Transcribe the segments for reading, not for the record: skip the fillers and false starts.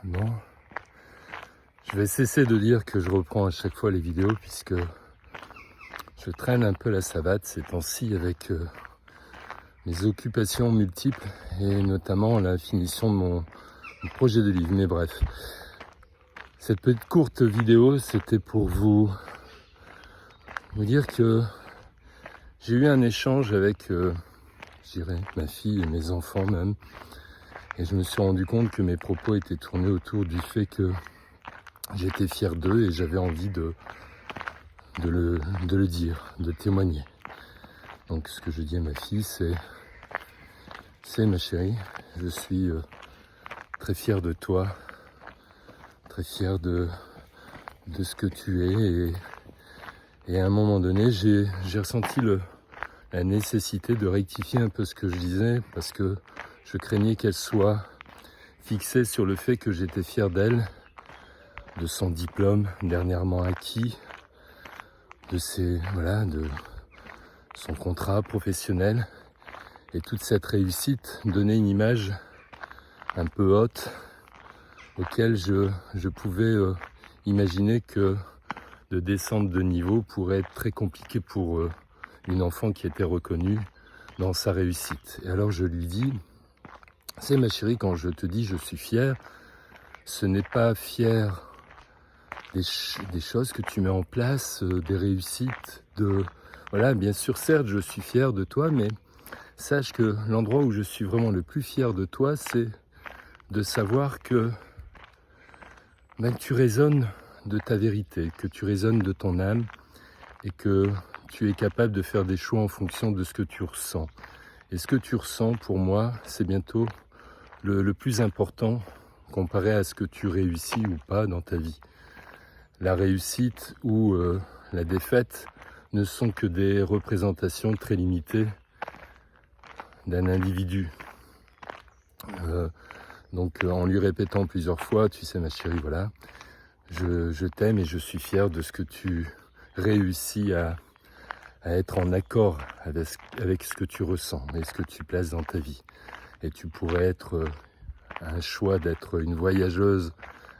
Bon, je vais cesser de dire que je reprends à chaque fois les vidéos puisque je traîne un peu la savate ces temps-ci avec mes occupations multiples et notamment la finition de mon projet de livre. Mais bref, cette petite courte vidéo, c'était pour vous dire que j'ai eu un échange avec, je dirais, ma fille et mes enfants même. Et je me suis rendu compte que mes propos étaient tournés autour du fait que j'étais fier d'eux et j'avais envie de le dire, de témoigner. Donc ce que je dis à ma fille, c'est ma chérie, je suis très fier de toi, très fier de ce que tu es. Et à un moment donné, j'ai ressenti la nécessité de rectifier un peu ce que je disais parce que je craignais qu'elle soit fixée sur le fait que j'étais fier d'elle, de son diplôme dernièrement acquis, de son contrat professionnel, et toute cette réussite donnait une image un peu haute auquel je pouvais imaginer que de descendre de niveau pourrait être très compliqué pour une enfant qui était reconnue dans sa réussite. Et alors je lui dis, c'est ma chérie, quand je te dis je suis fier, ce n'est pas fier des choses que tu mets en place, des réussites, voilà, bien sûr, certes, je suis fier de toi, mais sache que l'endroit où je suis vraiment le plus fier de toi, c'est de savoir que tu résonnes de ta vérité, que tu résonnes de ton âme et que tu es capable de faire des choix en fonction de ce que tu ressens. Et ce que tu ressens, pour moi, c'est bientôt le plus important comparé à ce que tu réussis ou pas dans ta vie. La réussite ou la défaite ne sont que des représentations très limitées d'un individu. Donc en lui répétant plusieurs fois, tu sais ma chérie, voilà, je t'aime et je suis fier de ce que tu réussis à être en accord avec ce que tu ressens et ce que tu places dans ta vie. Et tu pourrais être un choix d'être une voyageuse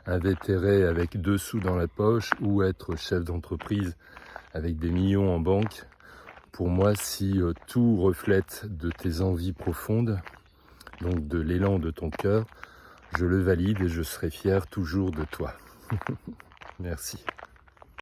invétérée avec 2 sous dans la poche ou être chef d'entreprise avec des millions en banque. Pour moi, si tout reflète de tes envies profondes, donc de l'élan de ton cœur, je le valide et je serai fier toujours de toi. Merci.